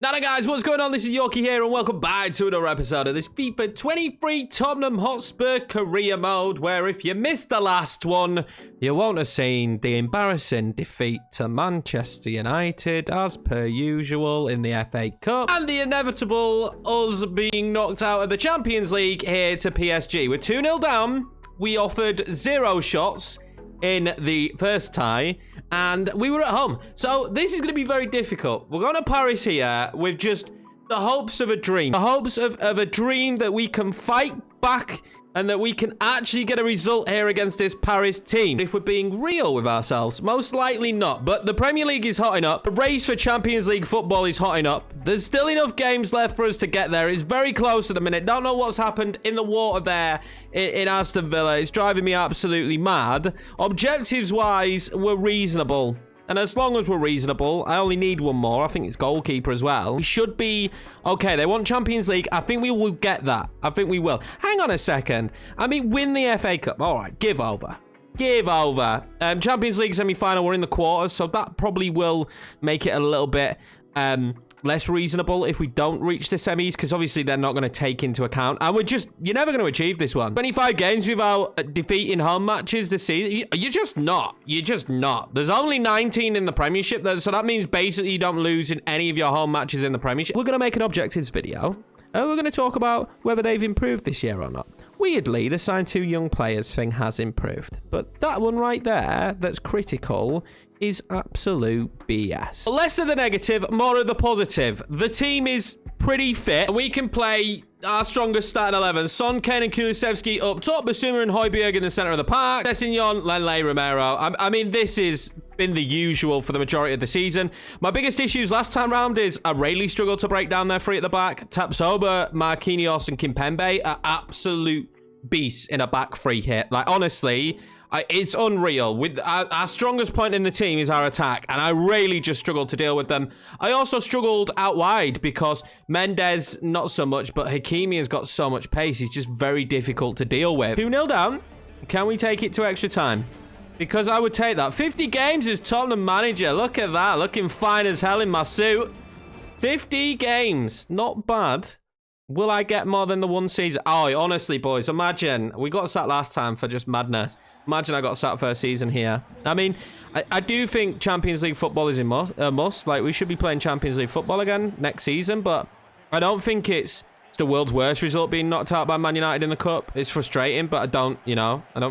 Now guys, what's going on? This is Yorkie here and welcome back to another episode of this FIFA 23 Tottenham Hotspur career mode, where if you missed the last one, you won't have seen the embarrassing defeat to Manchester United as per usual in the FA Cup and the inevitable us being knocked out of the Champions League here to PSG. We're 2-0 down. We offered 0 shots in the first tie, and we were at home. So this is going to be very difficult. We're going to Paris here with just the hopes of a dream. The hopes of a dream that we can fight back and that we can actually get a result here against this Paris team. If we're being real with ourselves, most likely not. But the Premier League is hotting up. The race for Champions League football is hotting up. There's still enough games left for us to get there. It's very close at the minute. Don't know what's happened in the water there in Aston Villa. It's driving me absolutely mad. Objectives-wise, we're reasonable. And as long as we're reasonable, I only need one more. I think it's goalkeeper as well. We should be... Okay, they want Champions League. I think we will get that. I think we will. Hang on a second. I mean, win the FA Cup. All right, give over. Give over. Champions League semi-final, we're in the quarters, so that probably will make it a little bit... less reasonable if we don't reach the semis, because obviously they're not going to take into account, and you're never going to achieve this one. 25 games without defeating home matches this season, you're just not. There's only 19 in the Premiership, so that means basically you don't lose in any of your home matches in the Premiership. We're going to make an objectives video, and we're going to talk about whether they've improved this year or not. Weirdly, the sign 2 young players thing has improved, but that one right there that's critical is absolute BS. Less of the negative, more of the positive. The team is pretty fit, and we can play our strongest starting 11. Son, Kane and Kulusevski up top, Basuma and Højbjerg in the center of the park, Sessegnon, Lenglet, Romero. I mean, this has been the usual for the majority of the season. My biggest issues last time round is I really struggled to break down their three at the back. Tapsoba, Marquinhos and Kimpembe are absolute beasts in a back three hit. Like, honestly, it's unreal. With our strongest point in the team is our attack, and I really just struggled to deal with them. I also struggled out wide because Mendes, not so much, but Hakimi has got so much pace. He's just very difficult to deal with. 2-0 down. Can we take it to extra time? Because I would take that. 50 games as Tottenham manager. Look at that. Looking fine as hell in my suit. 50 games. Not bad. Will I get more than the one season? Oh, honestly, boys, imagine. We got sacked last time for just madness. Imagine I got sacked first season here. I mean, I do think Champions League football is a must. Like, we should be playing Champions League football again next season, but I don't think it's the world's worst result being knocked out by Man United in the Cup. It's frustrating, but I don't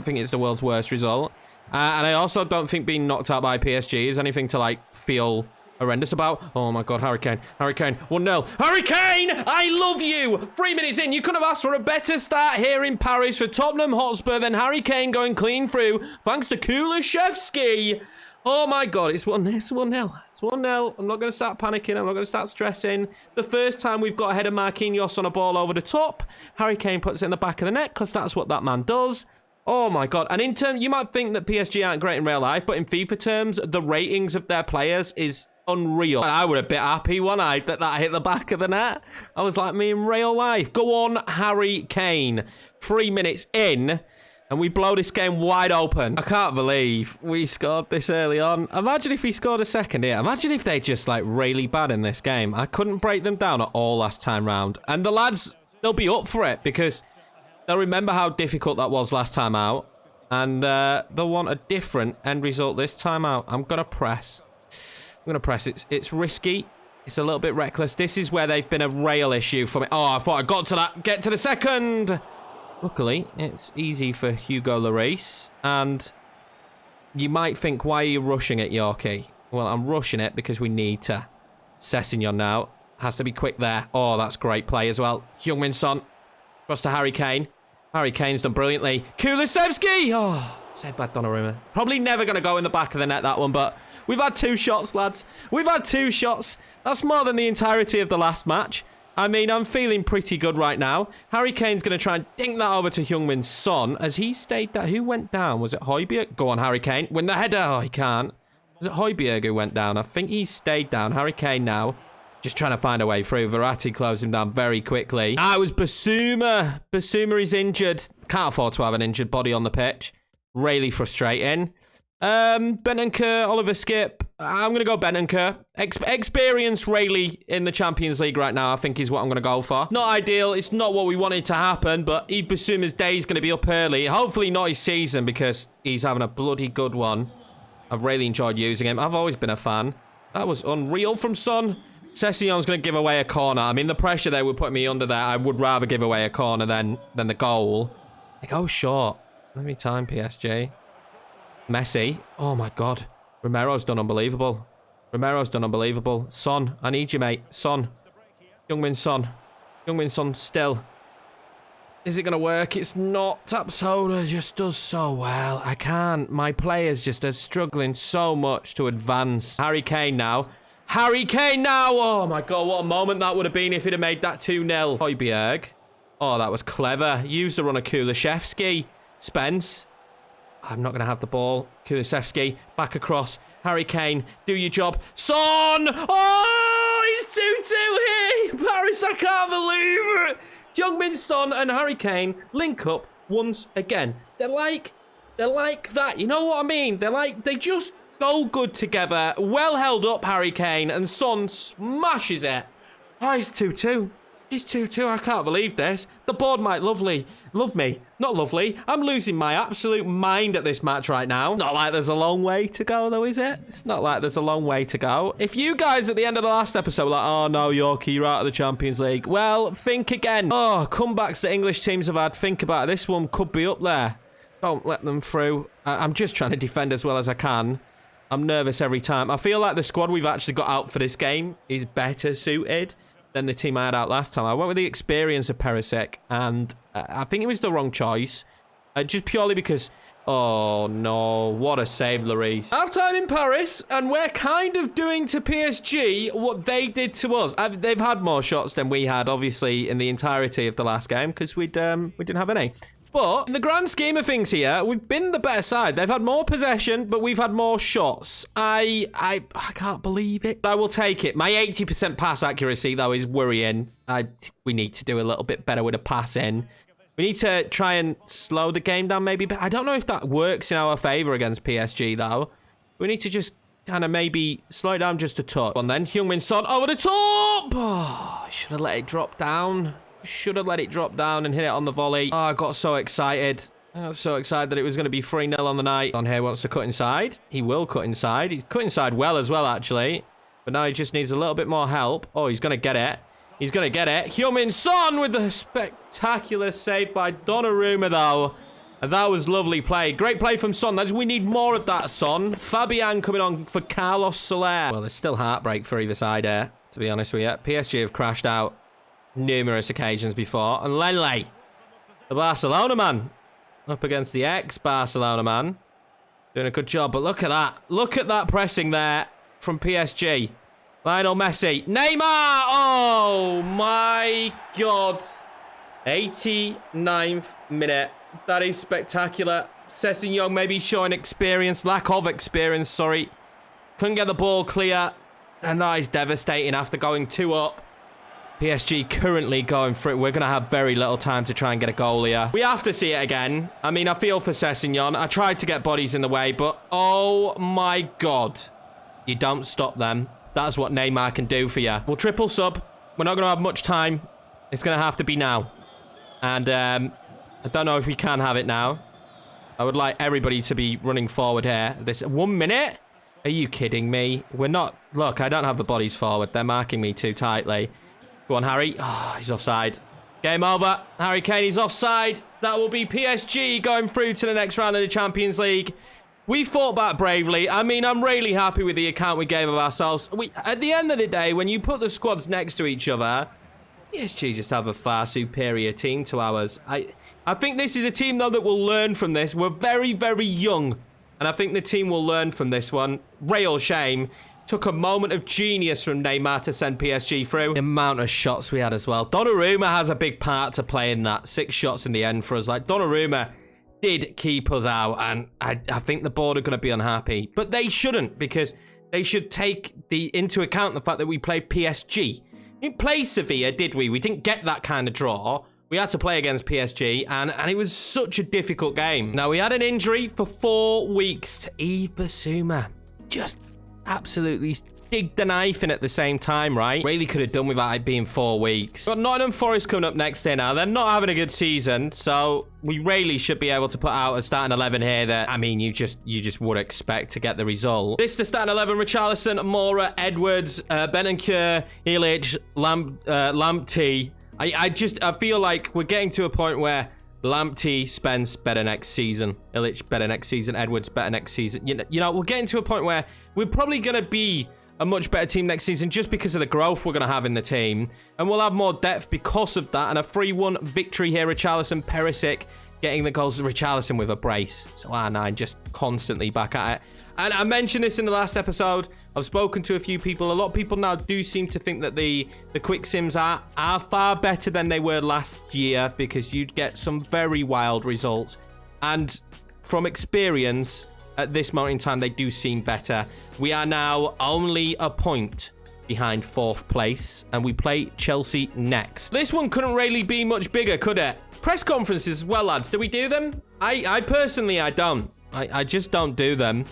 think it's the world's worst result. And I also don't think being knocked out by PSG is anything to, like, feel horrendous about. Oh my god, Harry Kane. Harry Kane. 1-0. Harry Kane! I love you! 3 minutes in, you couldn't have asked for a better start here in Paris for Tottenham Hotspur than Harry Kane going clean through, thanks to Kulusevski. Oh my god, it's 1-0. It's 1-0. It's 1-0. I'm not going to start panicking. I'm not going to start stressing. The first time we've got ahead of Marquinhos on a ball over the top, Harry Kane puts it in the back of the net because that's what that man does. Oh my god. And in terms, you might think that PSG aren't great in real life, but in FIFA terms, the ratings of their players is unreal. And I would have been happy one night that hit the back of the net. I was like, me in real life. Go on, Harry Kane. 3 minutes in, and we blow this game wide open. I can't believe we scored this early on. Imagine if we scored a second here. Imagine if they just, like, really bad in this game. I couldn't break them down at all last time round. And the lads, they'll be up for it because they'll remember how difficult that was last time out. And they'll want a different end result this time out. I'm going to press. It's risky. It's a little bit reckless. This is where they've been a rail issue for me. Oh, I thought I got to that. Get to the second. Luckily, it's easy for Hugo Lloris. And you might think, why are you rushing it, Yorkie? Well, I'm rushing it because we need to. Sessegnon now. Has to be quick there. Oh, that's great play as well. Heung-min Son. Cross to Harry Kane. Harry Kane's done brilliantly. Kulusevski! Oh, say bad Donnarumma. Probably never going to go in the back of the net, that one, but we've had 2 shots, lads. We've had 2 shots. That's more than the entirety of the last match. I mean, I'm feeling pretty good right now. Harry Kane's going to try and dink that over to Heung-min Son as he stayed there. Who went down? Was it Højbjerg? Go on, Harry Kane. Win the header. Oh, he can't. Was it Højbjerg who went down? I think he stayed down. Harry Kane now. Just trying to find a way through. Verratti closed him down very quickly. Ah, it was Basuma. Basuma is injured. Can't afford to have an injured body on the pitch. Really frustrating. Bentancur, Oliver Skip. I'm going to go Bentancur. Experience Rayleigh in the Champions League right now, I think is what I'm going to go for. Not ideal. It's not what we wanted to happen, but Ibisuma's day is going to be up early. Hopefully not his season because he's having a bloody good one. I've really enjoyed using him. I've always been a fan. That was unreal from Son. Session's going to give away a corner. I mean, the pressure they would put me under there, I would rather give away a corner than the goal. They go short. Every time, PSG. Messi. Oh, my God. Romero's done unbelievable. Romero's done unbelievable. Son, I need you, mate. Son. Heung-min Son. Heung-min Son still. Is it going to work? It's not. Tapsoda just does so well. I can't. My players just are struggling so much to advance. Harry Kane now. Harry Kane now. Oh, my God. What a moment that would have been if he'd have made that 2-0. Højbjerg. Oh, that was clever. Used the run of Kulusevski. Spence. I'm not going to have the ball. Kulusevski. Back across. Harry Kane. Do your job. Son. Oh, he's 2-2 here. Paris, I can't believe it. Heung-min Son and Harry Kane link up once again. They're like that. You know what I mean? They just go good together. Well held up, Harry Kane, and Son smashes it. Oh, he's 2-2. He's 2-2. I can't believe this. The board might love me. Not lovely. I'm losing my absolute mind at this match right now. Not like there's a long way to go, though, is it? It's not like there's a long way to go. If you guys at the end of the last episode were like, oh, no, Yorkie, you're out of the Champions League. Well, think again. Oh, comebacks that English teams have had. Think about it. This one could be up there. Don't let them through. I'm just trying to defend as well as I can. I'm nervous every time. I feel like the squad we've actually got out for this game is better suited than the team I had out last time. I went with the experience of Perisic, and I think it was the wrong choice. Just purely because... Oh, no. What a save, Lloris. Half-time in Paris, and we're kind of doing to PSG what they did to us. They've had more shots than we had, obviously, in the entirety of the last game, because we didn't have any. But in the grand scheme of things here, we've been the better side. They've had more possession, but we've had more shots. I can't believe it. I will take it. My 80% pass accuracy, though, is worrying. We need to do a little bit better with a pass in. We need to try and slow the game down, maybe. But I don't know if that works in our favour against PSG, though. We need to just kind of maybe slow it down just a touch. And then Heung-min Son over the top. Oh, I should have let it drop down. Should have let it drop down and hit it on the volley. Oh, I got so excited. I got so excited that it was going to be 3-0 on the night. On here wants to cut inside. He will cut inside. He's cut inside well as well, actually. But now he just needs a little bit more help. Oh, he's going to get it. He's going to get it. Heung-min Son with the spectacular save by Donnarumma, though. And that was lovely play. Great play from Son. We need more of that, Son. Fabian coming on for Carlos Soler. Well, there's still heartbreak for either side here, to be honest with you. PSG have crashed out numerous occasions before. And Lele, the Barcelona man, up against the ex-Barcelona man. Doing a good job, but look at that. Look at that pressing there from PSG. Lionel Messi. Neymar! Oh, my God. 89th minute. That is spectacular. Sessegnon maybe showing experience. Lack of experience, sorry. Couldn't get the ball clear. And that is devastating after going 2 up. PSG currently going for it. We're going to have very little time to try and get a goal here. We have to see it again. I mean, I feel for Sessegnon. I tried to get bodies in the way, but oh my God. You don't stop them. That's what Neymar can do for you. We'll triple sub. We're not going to have much time. It's going to have to be now. And I don't know if we can have it now. I would like everybody to be running forward here. This 1 minute? Are you kidding me? We're not... Look, I don't have the bodies forward. They're marking me too tightly. Go on, Harry. Oh, he's offside. Game over. Harry Kane is offside. That will be PSG going through to the next round of the Champions League. We fought back bravely. I mean, I'm really happy with the account we gave of ourselves. At the end of the day, when you put the squads next to each other, PSG just have a far superior team to ours. I think this is a team, though, that will learn from this. We're very, very young. And I think the team will learn from this one. Real shame. Took a moment of genius from Neymar to send PSG through. The amount of shots we had as well. Donnarumma has a big part to play in that. 6 shots in the end for us. Like, Donnarumma did keep us out. And I think the board are going to be unhappy. But they shouldn't, because they should take into account the fact that we played PSG. We didn't play Sevilla, did we? We didn't get that kind of draw. we had to play against PSG, and it was such a difficult game. Now, we had an injury for 4 weeks to Yves Bissouma. Just absolutely dig the knife in at the same time, right? Really could have done without it being 4 weeks. Got Nottingham Forest coming up next here now. They're not having a good season, so we really should be able to put out a starting 11 here that, I mean, you just would expect to get the result. This is the starting 11: Richarlison, Mora, Edwards, Bentancur, Ilic, Lamptey. I feel like we're getting to a point where Lamptey, Spence better next season, Ilic better next season, Edwards better next season. You know, we're getting to a point where we're probably going to be a much better team next season just because of the growth we're going to have in the team. And we'll have more depth because of that. And a 3-1 victory here. Richarlison, Perisic getting the goals. Richarlison with a brace. So R9 just constantly back at it. And I mentioned this in the last episode. I've spoken to a few people. A lot of people now do seem to think that the quick sims are far better than they were last year because you'd get some very wild results. And from experience, at this moment in time, they do seem better. We are now only a point behind 4th place, and we play Chelsea next. This one couldn't really be much bigger, could it? Press conferences as well, lads. Do we do them? I personally, I don't. I just don't do them.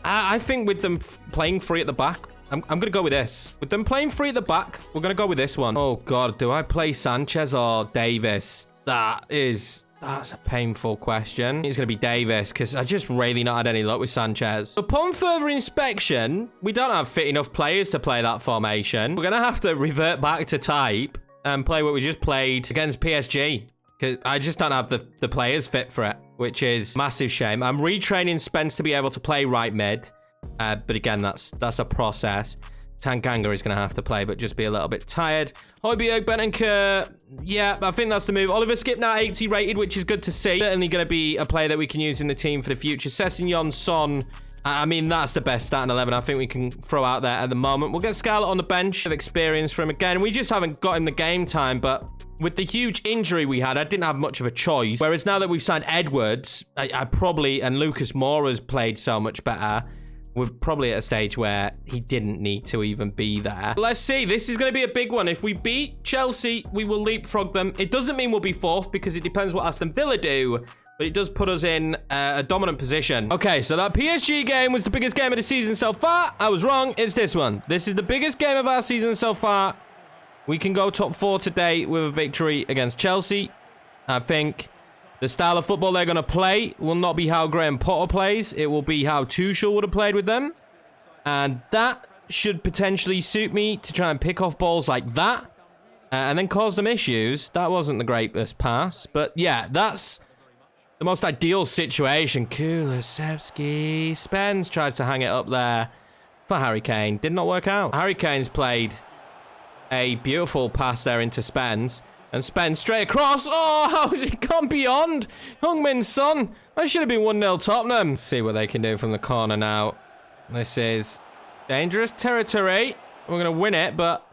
I think with them playing free at the back, I'm going to go with this. With them playing free at the back, we're going to go with this one. Oh, God. Do I play Sanchez or Davis? That's a painful question. It's going to be Davis because I just really not had any luck with Sanchez. Upon further inspection, we don't have fit enough players to play that formation. We're going to have to revert back to type and play what we just played against PSG because I just don't have the players fit for it, which is a massive shame. I'm retraining Spence to be able to play right mid, but again, that's a process. Tanganga is going to have to play, but just be a little bit tired. Højbjerg, Bentancur, yeah, I think that's the move. Oliver Skip now 80 rated, which is good to see. Certainly going to be a player that we can use in the team for the future. Sessegnon, Son, I mean, that's the best starting 11 I think we can throw out there at the moment. We'll get Scarlett on the bench of experience for him again. We just haven't got him the game time, but with the huge injury we had, I didn't have much of a choice. Whereas now that we've signed Edwards, I probably, and Lucas Moura's played so much better, we're probably at a stage where he didn't need to even be there. Let's see. This is going to be a big one. If we beat Chelsea, we will leapfrog them. It doesn't mean we'll be 4th because it depends what Aston Villa do, but it does put us in a dominant position. Okay, so that PSG game was the biggest game of the season so far. I was wrong. It's this one. This is the biggest game of our season so far. We can go top 4 today with a victory against Chelsea. I think the style of football they're going to play will not be how Graham Potter plays. It will be how Tuchel would have played with them. And that should potentially suit me to try and pick off balls like that. And then cause them issues. That wasn't the greatest pass. But yeah, that's the most ideal situation. Kulusevski. Spence tries to hang it up there for Harry Kane. Did not work out. Harry Kane's played a beautiful pass there into Spence. And Spence straight across. Oh, how's it gone beyond? Heung-min Son. That should have been 1-0 Tottenham. Let's see what they can do from the corner now. This is dangerous territory. We're going to win it, but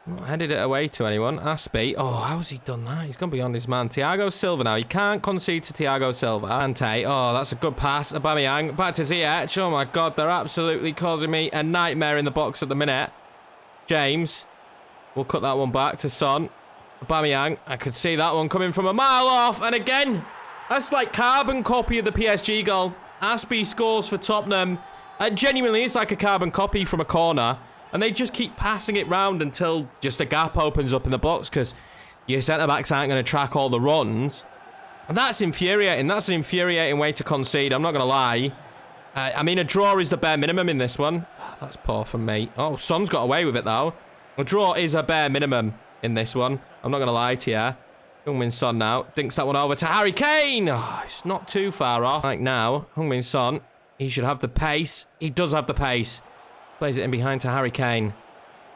not headed it away to anyone. Aspie. Oh, how's he done that? He's gone beyond his man. Thiago Silva now. He can't concede to Thiago Silva. Ante. Oh, that's a good pass. Aubameyang. Back to Ziyech. Oh, my God. They're absolutely causing me a nightmare in the box at the minute. James. We'll cut that one back to Son. Aubameyang, I could see that one coming from a mile off. And again, that's like carbon copy of the PSG goal. Aspie scores for Tottenham. Genuinely, it's like a carbon copy from a corner. And they just keep passing it round until just a gap opens up in the box because your centre-backs aren't going to track all the runs. And that's infuriating. That's an infuriating way to concede. I'm not going to lie. I mean, a draw is the bare minimum in this one. Oh, that's poor from me. Oh, Son's got away with it, though. A draw is a bare minimum in this one. I'm not going to lie to you. Heung-min Son now. Dinks that one over to Harry Kane. Oh, it's not too far off. Like now, Heung-min Son. He should have the pace. He does have the pace. Plays it in behind to Harry Kane.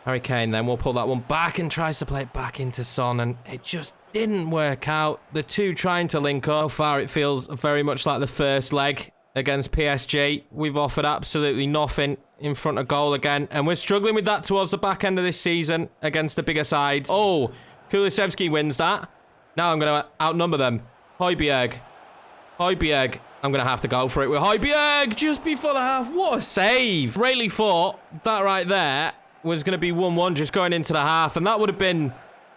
Harry Kane then will pull that one back and tries to play it back into Son. And it just didn't work out. The two trying to link up. So far, it feels very much like the first leg against PSG. We've offered absolutely nothing in front of goal again. And we're struggling with that towards the back end of this season against the bigger sides. Oh, Kulusevski wins that. Now I'm going to outnumber them. Højbjerg. Højbjerg. I'm going to have to go for it with Højbjerg just before the half. What a save. Really thought that right there was going to be 1-1 just going into the half. And that would have been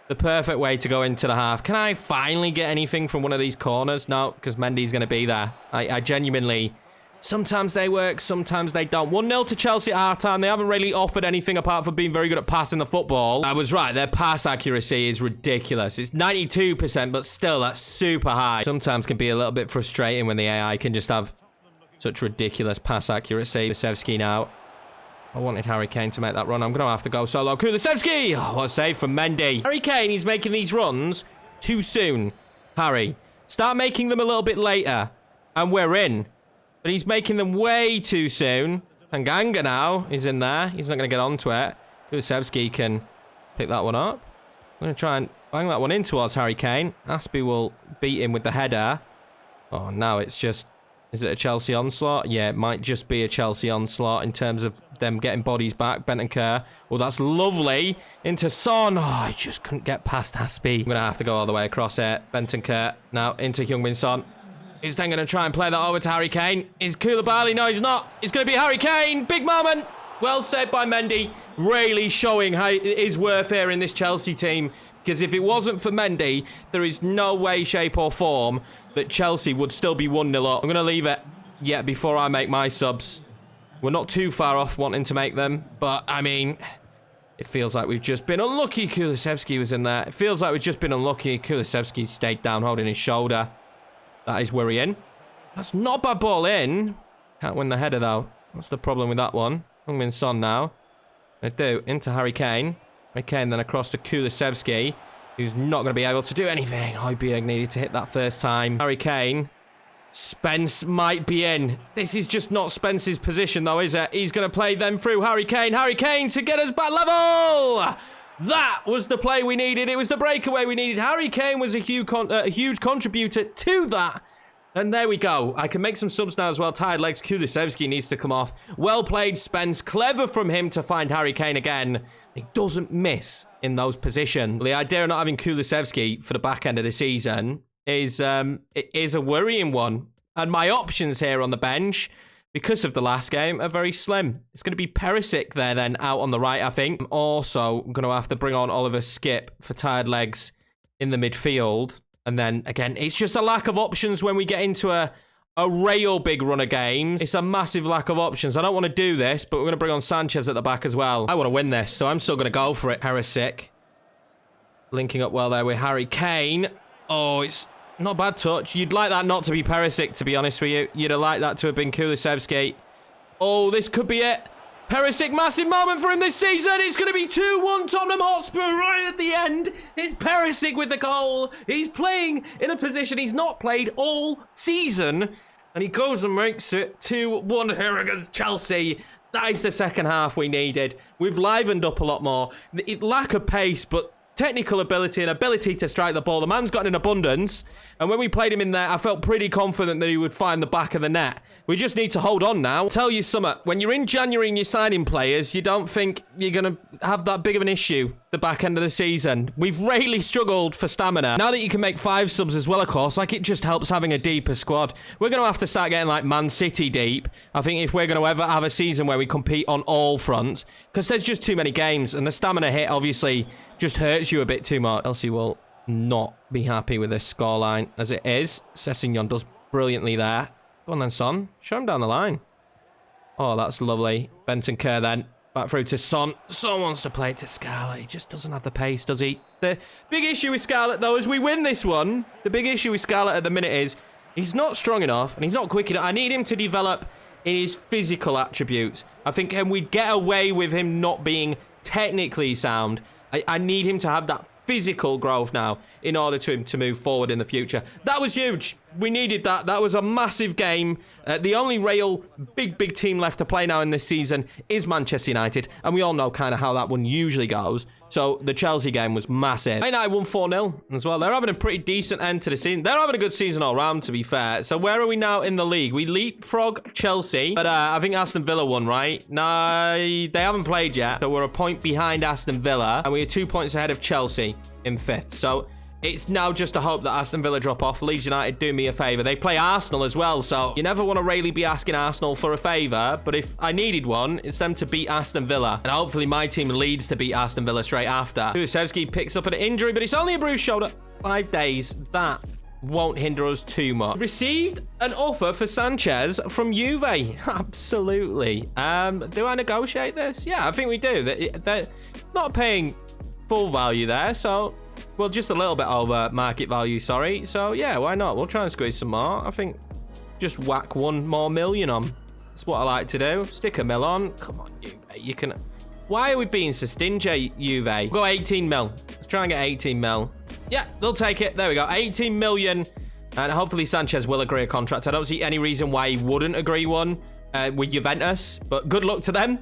the perfect way to go into the half. Can I finally get anything from one of these corners? No, because Mendy's going to be there. I genuinely... Sometimes they work, sometimes they don't. 1-0 to Chelsea at half-time. They haven't really offered anything apart from being very good at passing the football. I was right. Their pass accuracy is ridiculous. It's 92%, but still, that's super high. Sometimes can be a little bit frustrating when the AI can just have such ridiculous pass accuracy. Kulusevski now. I wanted Harry Kane to make that run. I'm going to have to go solo. Kulusevski! Oh, what a save from Mendy. Harry Kane, he's making these runs too soon. Harry, start making them a little bit later. And we're in. But he's making them way too soon. Tanganga now is in there. He's not going to get onto it. Kulusevski can pick that one up. I'm going to try and bang that one in towards Harry Kane. Aspie will beat him with the header. Oh, now it's just... Is it a Chelsea onslaught? Yeah, it might just be a Chelsea onslaught in terms of them getting bodies back. Bentancur. Oh, that's lovely. Into Son. Oh, I just couldn't get past Aspie. I'm going to have to go all the way across it. Bentancur. Now into Heung-min Son. He's then going to try and play that over to Harry Kane. Is Koulibaly? No, he's not. It's going to be Harry Kane. Big moment. Well said by Mendy. Really showing his worth here in this Chelsea team. Because if it wasn't for Mendy, there is no way, shape or form that Chelsea would still be 1-0 up. I'm going to leave it yet before I make my subs. We're not too far off wanting to make them. But, I mean, it feels like we've just been unlucky. Kulusevski was in there. It feels like we've just been unlucky. Kulusevski stayed down holding his shoulder. That is worrying. That's not a bad ball in. Can't win the header, though. That's the problem with that one. Heung-min Son now. They do. Into Harry Kane. Harry Kane then across to Kulusevski, who's not going to be able to do anything. Højbjerg needed to hit that first time. Harry Kane. Spence might be in. This is just not Spence's position, though, is it? He's going to play them through. Harry Kane. Harry Kane to get us back level. That was the play we needed. It was the breakaway we needed. Harry Kane was a huge contributor to that. And there we go. I can make some subs now as well. Tired legs. Kulusevski needs to come off. Well played, Spence. Clever from him to find Harry Kane again. He doesn't miss in those positions. The idea of not having Kulusevski for the back end of the season is it is a worrying one. And my options here on the bench, because of the last game, are very slim. It's going to be Perisic there then out on the right, I think. I'm also going to have to bring on Oliver Skip for tired legs in the midfield. And then, again, it's just a lack of options when we get into a real big run of games. It's a massive lack of options. I don't want to do this, but we're going to bring on Sanchez at the back as well. I want to win this, so I'm still going to go for it. Perisic. Linking up well there with Harry Kane. Oh, it's not a bad touch. You'd like that not to be Perisic, to be honest with you. You'd have liked that to have been Kulusevski. Oh, this could be it. Perisic, massive moment for him this season. It's going to be 2-1 Tottenham Hotspur right at the end. It's Perisic with the goal. He's playing in a position he's not played all season. And he goes and makes it 2-1 here against Chelsea. That is the second half we needed. We've livened up a lot more. Lack of pace, but technical ability and ability to strike the ball. The man's got in abundance. And when we played him in there, I felt pretty confident that he would find the back of the net. We just need to hold on now. I'll tell you something. When you're in January and you're signing players, you don't think you're going to have that big of an issue the back end of the season. We've really struggled for stamina. Now that you can make 5 subs as well, of course, like it just helps having a deeper squad. We're going to have to start getting like Man City deep. I think if we're going to ever have a season where we compete on all fronts, because there's just too many games and the stamina hit obviously just hurts you a bit too much. Chelsea will not be happy with this scoreline as it is. Sessegnon does brilliantly there. Go on then, Son. Show him down the line. Oh, that's lovely. Bentancur then. Back through to Son. Son wants to play it to Scarlett. He just doesn't have the pace, does he? The big issue with Scarlett, though, is we win this one. The big issue with Scarlett at the minute is he's not strong enough and he's not quick enough. I need him to develop in his physical attributes. I think can we get away with him not being technically sound? I need him to have that physical growth now in order to him to move forward in the future. That was huge. We needed that. That was a massive game. The only real big team left to play now in this season is Manchester United, and we all know kind of how that one usually goes. So the Chelsea game was massive. United won 4-0 as well. They're having a pretty decent end to the season. They're having a good season all round, to be fair. So where are we now in the league? We leapfrog Chelsea, but I think Aston Villa won, right? No, they haven't played yet. So we're a point behind Aston Villa, and we are 2 points ahead of Chelsea in 5th. So It's now just a hope that Aston Villa drop off. Leeds United do me a favour. They play Arsenal as well, so you never want to really be asking Arsenal for a favour. But if I needed one, it's them to beat Aston Villa. And hopefully my team Leeds to beat Aston Villa straight after. Kulusevski picks up an injury, but it's only a bruised shoulder. 5 days. That won't hinder us too much. Received an offer for Sanchez from Juve. Absolutely. Do I negotiate this? Yeah, I think we do. They're not paying full value there, so... Well, just a little bit over market value, sorry. So, yeah, why not? We'll try and squeeze some more. I think just whack 1 more million on. That's what I like to do. Stick a mil on. Come on, Juve. You can... Why are we being so stingy, Juve? We'll go 18 mil. Let's try and get 18 mil. Yeah, they'll take it. There we go. 18 million. And hopefully Sanchez will agree a contract. I don't see any reason why he wouldn't agree one with Juventus. But good luck to them.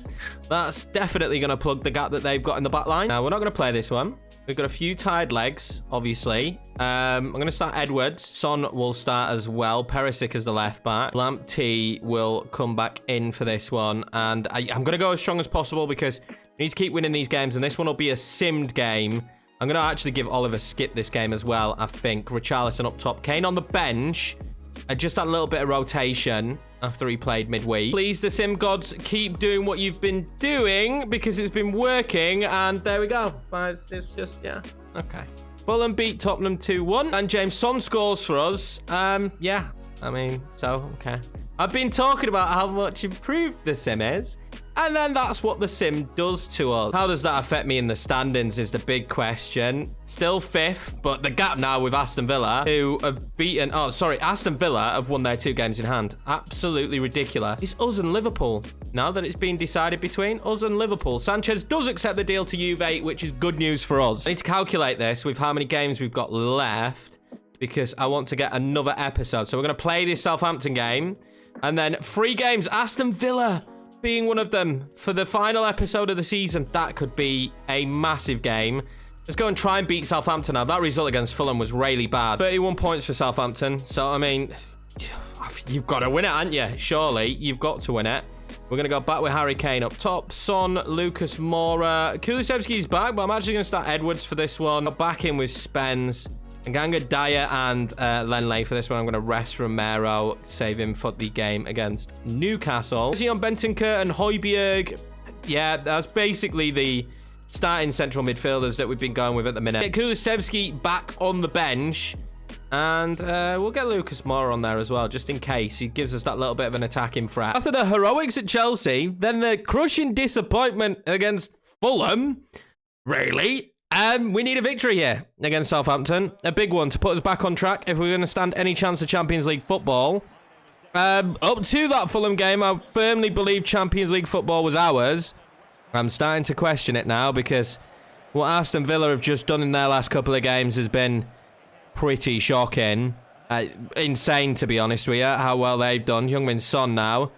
That's definitely going to plug the gap that they've got in the back line. Now, we're not going to play this one. We've got a few tired legs, obviously. I'm going to start Edwards. Son will start as well. Perisic as the left back. Lamptey will come back in for this one. And I'm going to go as strong as possible because we need to keep winning these games. And this one will be a simmed game. I'm going to actually give Oliver Skip this game as well, I think. Richarlison up top. Kane on the bench. Just that little bit of rotation after he played midweek. Please, the sim gods, keep doing what you've been doing because it's been working. And there we go. It's just, yeah. Okay. Fulham beat Tottenham 2-1. And James Son scores for us. Yeah. I mean, so, okay. I've been talking about how much improved the sim is. And then that's what the sim does to us. How does that affect me in the standings is the big question. Still 5th, but the gap now with Aston Villa, who have beaten... Oh, sorry. Aston Villa have won their 2 games in hand. Absolutely ridiculous. It's us and Liverpool. Now that it's been decided between us and Liverpool. Sanchez does accept the deal to Juve, which is good news for us. I need to calculate this with how many games we've got left because I want to get another episode. So we're going to play this Southampton game and then 3 games. Aston Villa being one of them for the final episode of the season. That could be a massive game. Let's go and try and beat Southampton now. That result against Fulham was really bad. 31 points for Southampton. So, I mean, you've got to win it, haven't you? Surely, you've got to win it. We're going to go back with Harry Kane up top. Son, Lucas Moura. Kulusevski's back, but I'm actually going to start Edwards for this one. Back in with Spence. Nganga, Dyer, and Lenley for this one. I'm going to rest Romero, save him for the game against Newcastle. Is he on Bentancur and Højbjerg? Yeah, that's basically the starting central midfielders that we've been going with at the minute. Get Kulusevski back on the bench. And we'll get Lucas Moura on there as well, just in case. He gives us that little bit of an attacking threat. After the heroics at Chelsea, then the crushing disappointment against Fulham. Really? We need a victory here against Southampton. A big one to put us back on track if we're going to stand any chance of Champions League football. Up to that Fulham game, I firmly believe Champions League football was ours. I'm starting to question it now because what Aston Villa have just done in their last couple of games has been pretty shocking. Insane, to be honest with you, how well they've done. Heung-min Son now.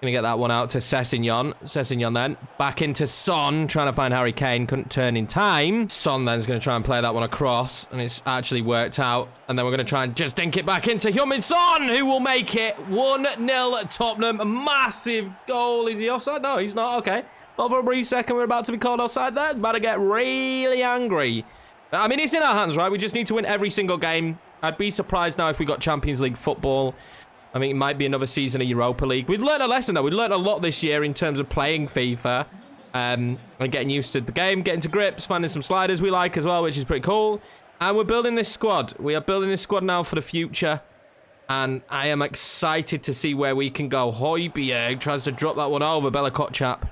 Going to get that one out to Sessegnon. Sessegnon then. Back into Son. Trying to find Harry Kane. Couldn't turn in time. Son then is going to try and play that one across. And it's actually worked out. And then we're going to try and just dink it back into Heung-min Son, who will make it 1-0 Tottenham. Massive goal. Is he offside? No, he's not. Okay. Not for a brief second. We're about to be called offside there. About to get really angry. I mean, it's in our hands, right? We just need to win every single game. I'd be surprised now if we got Champions League football. I mean, it might be another season of Europa League. We've learned a lesson, though. We've learned a lot this year in terms of playing FIFA and getting used to the game, getting to grips, finding some sliders we like as well, which is pretty cool. And we're building this squad. We are building this squad now for the future. And I am excited to see where we can go. Højbjerg tries to drop that one over. Bella Kotchap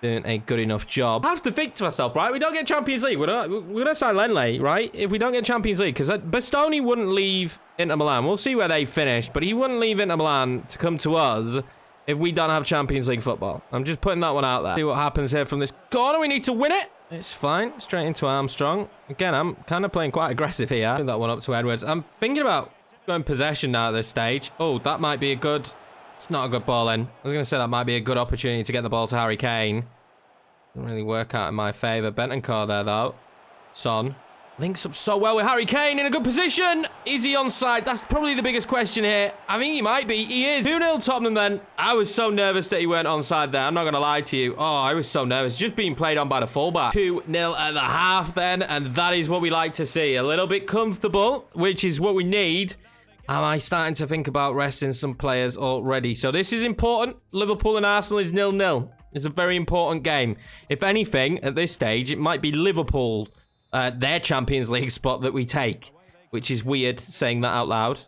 doing a good enough job. I have to think to myself, right? We don't get Champions League. We're going to sign Lenley, right? If we don't get Champions League, because Bastoni wouldn't leave Inter Milan. We'll see where they finish, but he wouldn't leave Inter Milan to come to us if we don't have Champions League football. I'm just putting that one out there. See what happens here from this corner. We need to win it. It's fine. Straight into Armstrong. Again, I'm kind of playing quite aggressive here. Put that one up to Edwards. I'm thinking about going possession now at this stage. Oh, that might be a good... It's not a good ball in. I was going to say that might be a good opportunity to get the ball to Harry Kane. Didn't really work out in my favour. Bentancur there, though. Son. Links up so well with Harry Kane in a good position. Is he onside? That's probably the biggest question here. I think he might be. He is. 2-0 Tottenham then. I was so nervous that he weren't onside there. I'm not going to lie to you. Oh, I was so nervous. Just being played on by the fullback. 2-0 at the half then. And that is what we like to see. A little bit comfortable, which is what we need. Am I starting to think about resting some players already? So this is important. Liverpool and Arsenal is 0-0. It's a very important game. If anything, at this stage, it might be Liverpool, their Champions League spot that we take, which is weird saying that out loud.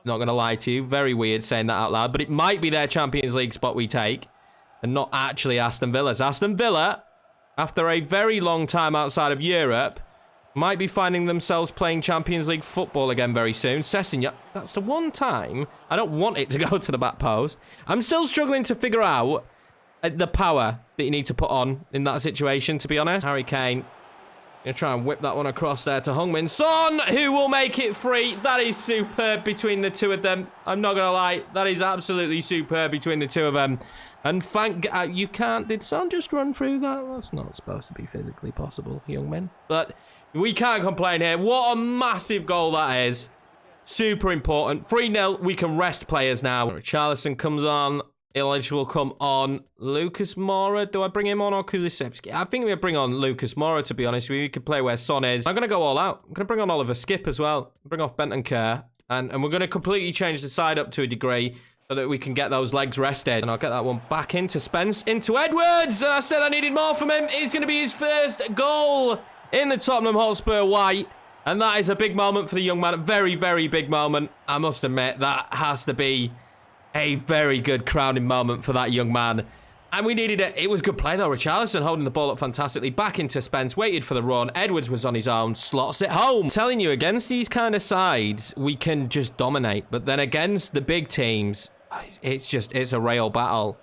Not going to lie to you. Very weird saying that out loud. But it might be their Champions League spot we take and not actually Aston Villa's. Aston Villa, after a very long time outside of Europe, might be finding themselves playing Champions League football again very soon. Sessignon, that's the one time I don't want it to go to the back post. I'm still struggling to figure out the power that you need to put on in that situation, to be honest. Harry Kane going to try and whip that one across there to Heung-min Son, who will make it free. That is superb between the two of them. I'm not going to lie. That is absolutely superb between the two of them. And thank God, you can't... Did Son just run through that? That's not supposed to be physically possible, Heung-min. But we can't complain here. What a massive goal that is. Super important. 3-0. We can rest players now. Richarlison comes on. Illich will come on. Lucas Moura. Do I bring him on or Kulusevski? I think we bring on Lucas Moura, to be honest with you. We could play where Son is. I'm going to go all out. I'm going to bring on Oliver Skip as well. Bring off Bentancur. And we're going to completely change the side up to a degree so that we can get those legs rested. And I'll get that one back into Spence. Into Edwards. And I said I needed more from him. It's going to be his first goal in the Tottenham Hotspur white. And that is a big moment for the young man. Very, very big moment. I must admit, that has to be a very good crowning moment for that young man. And we needed it. It was good play, though. Richarlison holding the ball up fantastically. Back into Spence. Waited for the run. Edwards was on his own. Slots it home. I'm telling you, against these kind of sides, we can just dominate. But then against the big teams, it's a real battle.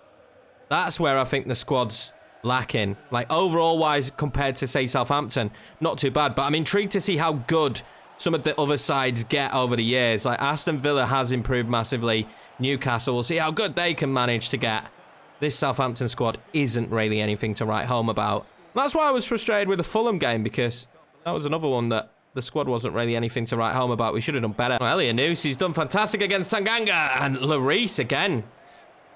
That's where I think the squad's lacking. Like, overall-wise, compared to, say, Southampton, not too bad. But I'm intrigued to see how good some of the other sides get over the years. Like, Aston Villa has improved massively. Newcastle, we'll see how good they can manage to get. This Southampton squad isn't really anything to write home about. That's why I was frustrated with the Fulham game, because that was another one that the squad wasn't really anything to write home about. We should have done better. Well, Elyounoussi, he's done fantastic against Tanganga. And Lloris again.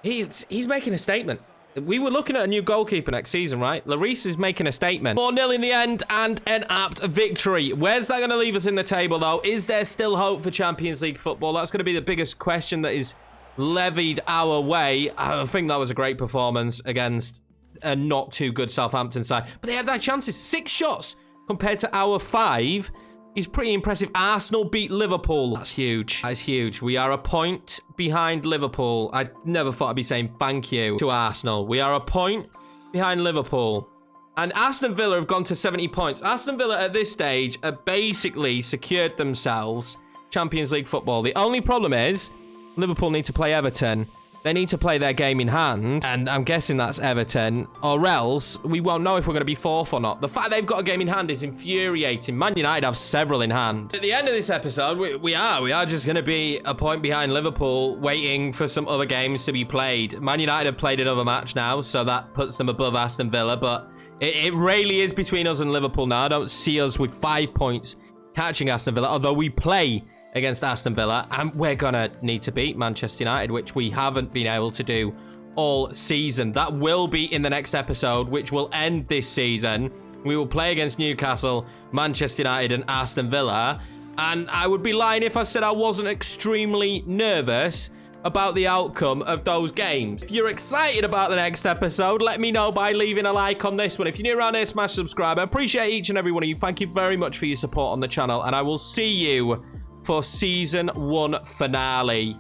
He's making a statement. We were looking at a new goalkeeper next season, right? Lloris is making a statement. 4-0 in the end and an apt victory. Where's that going to leave us in the table, though? Is there still hope for Champions League football? That's going to be the biggest question that is levied our way. I think that was a great performance against a not too good Southampton side. But they had their chances. 6 shots compared to our 5 is pretty impressive. Arsenal beat Liverpool. That's huge. That's huge. We are a point behind Liverpool. I never thought I'd be saying thank you to Arsenal. We are a point behind Liverpool. And Aston Villa have gone to 70 points. Aston Villa at this stage have basically secured themselves Champions League football. The only problem is Liverpool need to play Everton. They need to play their game in hand, and I'm guessing that's Everton, or else we won't know if we're going to be 4th or not. The fact they've got a game in hand is infuriating. Man United have several in hand. At the end of this episode, we are just going to be a point behind Liverpool, waiting for some other games to be played. Man United have played another match now, so that puts them above Aston Villa, but it really is between us and Liverpool now. I don't see us with 5 points catching Aston Villa, although we play against Aston Villa, and we're gonna need to beat Manchester United, which we haven't been able to do all season. That will be in the next episode, which will end this season. We will play against Newcastle, Manchester United, and Aston Villa, and I would be lying if I said I wasn't extremely nervous about the outcome of those games. If you're excited about the next episode, let me know by leaving a like on this one. If you're new around here, smash subscribe. I appreciate each and every one of you. Thank you very much for your support on the channel, and I will see you for Season 1 finale.